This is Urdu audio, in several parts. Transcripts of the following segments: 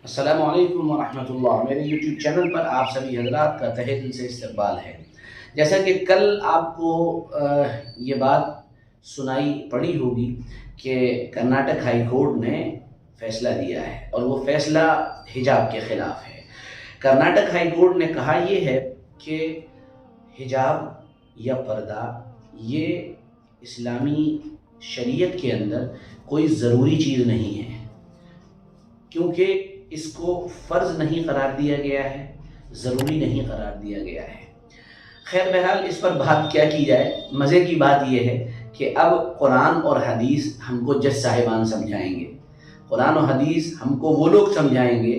السلام علیکم ورحمۃ اللہ، میرے یوٹیوب چینل پر آپ سبھی حضرات کا تہہ دل سے استقبال ہے۔ جیسا کہ کل آپ کو یہ بات سنائی پڑی ہوگی کہ کرناٹک ہائی کورٹ نے فیصلہ دیا ہے اور وہ فیصلہ حجاب کے خلاف ہے۔ کرناٹک ہائی کورٹ نے کہا یہ ہے کہ حجاب یا پردہ یہ اسلامی شریعت کے اندر کوئی ضروری چیز نہیں ہے، کیونکہ اس کو فرض نہیں قرار دیا گیا ہے، ضروری نہیں قرار دیا گیا ہے۔ خیر بہرحال اس پر بات کیا کی جائے، مزے کی بات یہ ہے کہ اب قرآن اور حدیث ہم کو جج صاحبان سمجھائیں گے۔ قرآن و حدیث ہم کو وہ لوگ سمجھائیں گے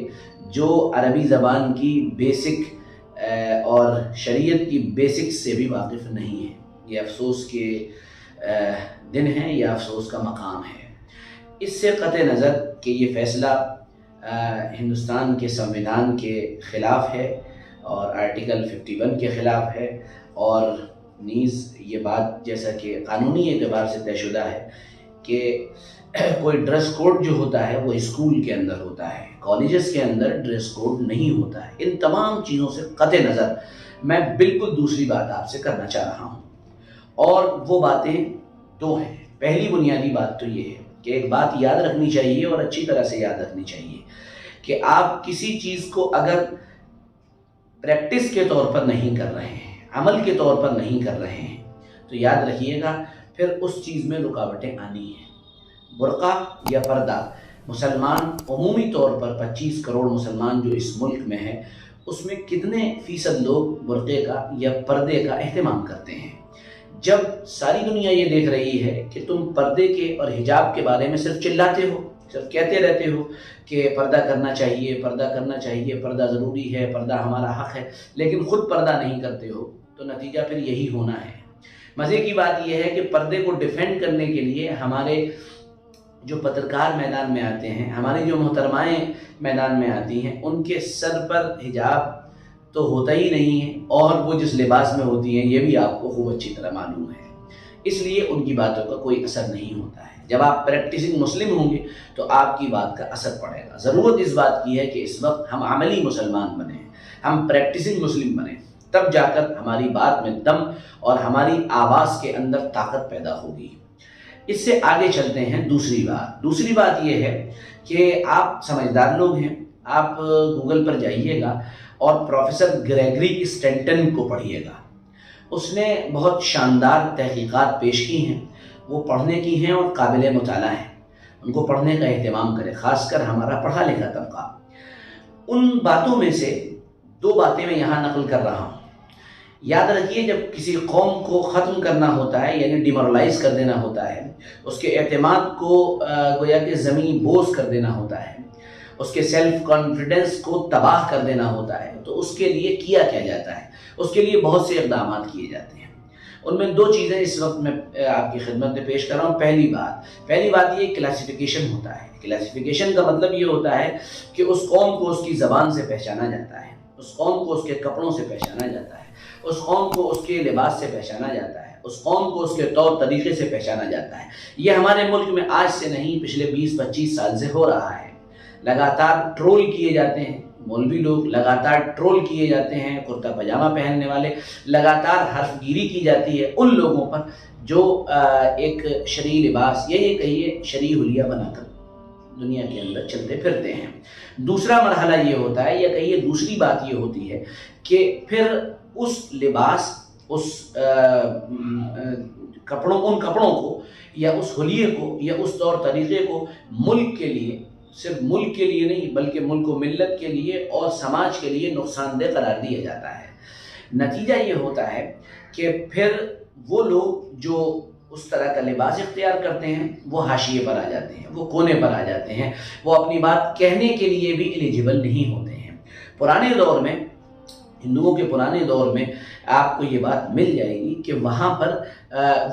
جو عربی زبان کی بیسک اور شریعت کی بیسک سے بھی واقف نہیں ہیں۔ یہ افسوس کے دن ہیں، یہ افسوس کا مقام ہے۔ اس سے قطع نظر کہ یہ فیصلہ ہندوستان کے سنویدھان کے خلاف ہے اور آرٹیکل 51 کے خلاف ہے، اور نیز یہ بات جیسا کہ قانونی اعتبار سے طے شدہ ہے کہ کوئی ڈریس کوڈ جو ہوتا ہے وہ اسکول کے اندر ہوتا ہے، کالجز کے اندر ڈریس کوڈ نہیں ہوتا ہے۔ ان تمام چیزوں سے قطع نظر میں بالکل دوسری بات آپ سے کرنا چاہ رہا ہوں، اور وہ باتیں دو ہیں۔ پہلی بنیادی بات تو یہ ہے کہ ایک بات یاد رکھنی چاہیے اور اچھی طرح سے یاد رکھنی چاہیے کہ آپ کسی چیز کو اگر پریکٹس کے طور پر نہیں کر رہے ہیں، عمل کے طور پر نہیں کر رہے ہیں، تو یاد رکھیے گا پھر اس چیز میں رکاوٹیں آنی ہیں۔ برقع یا پردہ، مسلمان عمومی طور پر 25 کروڑ مسلمان جو اس ملک میں ہیں، اس میں کتنے فیصد لوگ برقعے کا یا پردے کا اہتمام کرتے ہیں؟ جب ساری دنیا یہ دیکھ رہی ہے کہ تم پردے کے اور حجاب کے بارے میں صرف چلاتے ہو، صرف کہتے رہتے ہو کہ پردہ کرنا چاہیے، پردہ کرنا چاہیے، پردہ ضروری ہے، پردہ ہمارا حق ہے، لیکن خود پردہ نہیں کرتے ہو، تو نتیجہ پھر یہی ہونا ہے۔ مزے کی بات یہ ہے کہ پردے کو ڈیفینڈ کرنے کے لیے ہمارے جو پترکار میدان میں آتے ہیں، ہماری جو محترمائیں میدان میں آتی ہیں، ان کے سر پر حجاب تو ہوتا ہی نہیں ہے، اور وہ جس لباس میں ہوتی ہیں یہ بھی آپ کو خوب اچھی طرح معلوم ہے، اس لیے ان کی باتوں کا کوئی اثر نہیں ہوتا ہے۔ جب آپ پریکٹسنگ مسلم ہوں گے تو آپ کی بات کا اثر پڑے گا۔ ضرورت اس بات کی ہے کہ اس وقت ہم عملی مسلمان بنیں، ہم پریکٹسنگ مسلم بنیں، تب جا کر ہماری بات میں دم اور ہماری آواز کے اندر طاقت پیدا ہوگی۔ اس سے آگے چلتے ہیں دوسری بات یہ ہے کہ آپ سمجھدار لوگ ہیں، آپ گوگل پر جائیے گا اور پروفیسر گریگری اسٹینٹن کو پڑھیے گا۔ اس نے بہت شاندار تحقیقات پیش کی ہیں، وہ پڑھنے کی ہیں اور قابل مطالعہ ہیں، ان کو پڑھنے کا اہتمام کریں، خاص کر ہمارا پڑھا لکھا طبقہ۔ ان باتوں میں سے دو باتیں میں یہاں نقل کر رہا ہوں۔ یاد رکھیے، جب کسی قوم کو ختم کرنا ہوتا ہے، یعنی ڈیمورلائز کر دینا ہوتا ہے، اس کے اعتماد کو گویا کہ زمین بوس کر دینا ہوتا ہے، اس کے سیلف کانفیڈنس کو تباہ کر دینا ہوتا ہے، تو اس کے لیے کیا جاتا ہے؟ اس کے لیے بہت سے اقدامات کیے جاتے ہیں۔ ان میں دو چیزیں اس وقت میں آپ کی خدمت میں پیش کر رہا ہوں۔ پہلی بات یہ کلاسیفیکیشن ہوتا ہے۔ کلاسیفیکیشن کا مطلب یہ ہوتا ہے کہ اس قوم کو اس کی زبان سے پہچانا جاتا ہے، اس قوم کو اس کے کپڑوں سے پہچانا جاتا ہے، اس قوم کو اس کے لباس سے پہچانا جاتا ہے، اس قوم کو اس کے طور طریقے سے پہچانا جاتا ہے۔ یہ ہمارے ملک میں آج سے نہیں، پچھلے 20-25 سال سے ہو رہا ہے۔ لگاتار ٹرول کیے جاتے ہیں مولوی لوگ، لگاتار ٹرول کیے جاتے ہیں کرتا پاجامہ پہننے والے، لگاتار حرف گیری کی جاتی ہے ان لوگوں پر جو ایک شرعی لباس یا یہ کہیے شرعی حلیہ بنا کر دنیا کے اندر چلتے پھرتے ہیں۔ دوسرا مرحلہ یہ ہوتا ہے، یا کہیے دوسری بات یہ ہوتی ہے کہ پھر اس لباس، اس ان کپڑوں کو یا اس حلیے کو یا اس طور طریقے کو ملک کے لیے، صرف ملک کے لیے نہیں بلکہ ملک و ملت کے لیے اور سماج کے لیے نقصان دہ قرار دیا جاتا ہے۔ نتیجہ یہ ہوتا ہے کہ پھر وہ لوگ جو اس طرح کا لباس اختیار کرتے ہیں وہ حاشیے پر آ جاتے ہیں، وہ کونے پر آ جاتے ہیں، وہ اپنی بات کہنے کے لیے بھی ایلیجیبل نہیں ہوتے ہیں۔ پرانے دور میں، ہندوؤں کے پرانے دور میں آپ کو یہ بات مل جائے گی کہ وہاں پر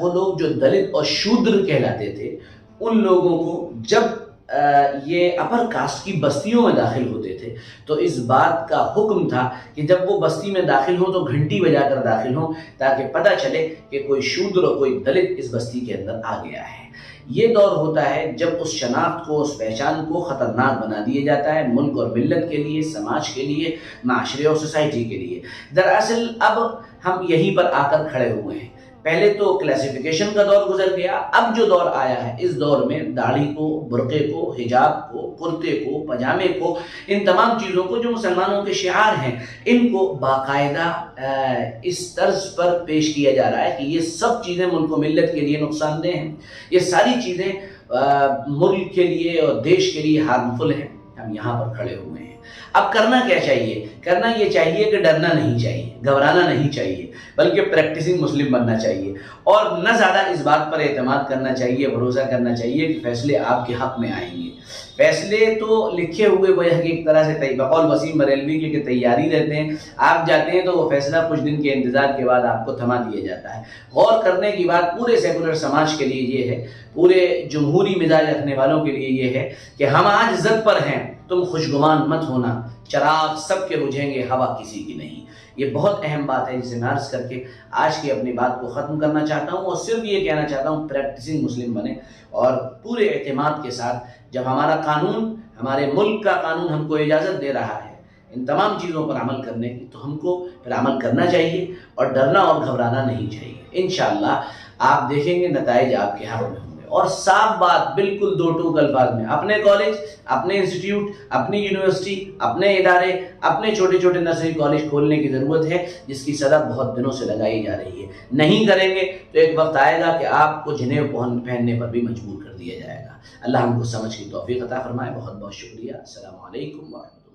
وہ لوگ جو دلت اور شودر کہلاتے تھے، ان لوگوں کو جب یہ اپر کاسٹ کی بستیوں میں داخل ہوتے تھے تو اس بات کا حکم تھا کہ جب وہ بستی میں داخل ہوں تو گھنٹی بجا کر داخل ہوں تاکہ پتہ چلے کہ کوئی شودر اور کوئی دلت اس بستی کے اندر آ گیا ہے۔ یہ دور ہوتا ہے جب اس شناخت کو، اس پہچان کو خطرناک بنا دیا جاتا ہے ملک اور ملت کے لیے، سماج کے لیے، معاشرے اور سوسائٹی کے لیے۔ دراصل اب ہم یہیں پر آ کر کھڑے ہوئے ہیں۔ پہلے تو کلاسیفیکیشن کا دور گزر گیا، اب جو دور آیا ہے اس دور میں داڑھی کو، برقعے کو، حجاب کو، کرتے کو، پاجامے کو، ان تمام چیزوں کو جو مسلمانوں کے شعار ہیں ان کو باقاعدہ اس طرز پر پیش کیا جا رہا ہے کہ یہ سب چیزیں ملک و ملت کے لیے نقصان دہ ہیں، یہ ساری چیزیں ملک کے لیے اور دیش کے لیے ہارمفل ہیں۔ ہم یہاں پر کھڑے ہوئے ہیں۔ اب کرنا کیا چاہیے؟ کرنا یہ چاہیے کہ ڈرنا نہیں چاہیے، گھبرانا نہیں چاہیے، بلکہ پریکٹسنگ مسلم بننا چاہیے اور نہ زیادہ اس بات پر اعتماد کرنا چاہیے، بھروسہ کرنا چاہیے کہ فیصلے آپ کے حق میں آئیں گے۔ فیصلے تو لکھے ہوئے وہ ایک طرح سے بقول وسیم بریلوی کے کہ تیاری رہتے ہیں، آپ جاتے ہیں تو وہ فیصلہ کچھ دن کے انتظار کے بعد آپ کو تھما دیا جاتا ہے۔ غور کرنے کی بات پورے سیکولر سماج کے لیے یہ ہے، پورے جمہوری مزاج رکھنے والوں کے لیے یہ ہے کہ ہم آج ضد پر ہیں، تم خوشگمان مت ہونا، چراغ سب کے بجھیں گے، ہوا کسی کی نہیں۔ یہ بہت اہم بات ہے جسے میں عرض کر کے آج کی اپنی بات کو ختم کرنا چاہتا ہوں اور صرف یہ کہنا چاہتا ہوں پریکٹسنگ مسلم بنے اور پورے اعتماد کے ساتھ جب ہمارا قانون، ہمارے ملک کا قانون ہم کو اجازت دے رہا ہے ان تمام چیزوں پر عمل کرنے کی تو ہم کو پھر عمل کرنا چاہیے اور ڈرنا اور گھبرانا نہیں چاہیے۔ انشاءاللہ آپ دیکھیں گے نتائج آپ کے حق میں ہوں گے۔ اور صاف بات، بالکل دو ٹوک الفاظ میں، اپنے کالج، اپنے انسٹیٹیوٹ، اپنی یونیورسٹی، اپنے ادارے، اپنے چھوٹے چھوٹے نرسری کالج کھولنے کی ضرورت ہے جس کی صدا بہت دنوں سے لگائی جا رہی ہے۔ نہیں کریں گے تو ایک وقت آئے گا کہ آپ کو جنیو پہننے پر بھی مجبور کر دیا جائے گا۔ اللہ ہم کو سمجھ کی توفیق عطا فرمائے۔ بہت بہت شکریہ۔ السلام علیکم ورحمۃ اللہ۔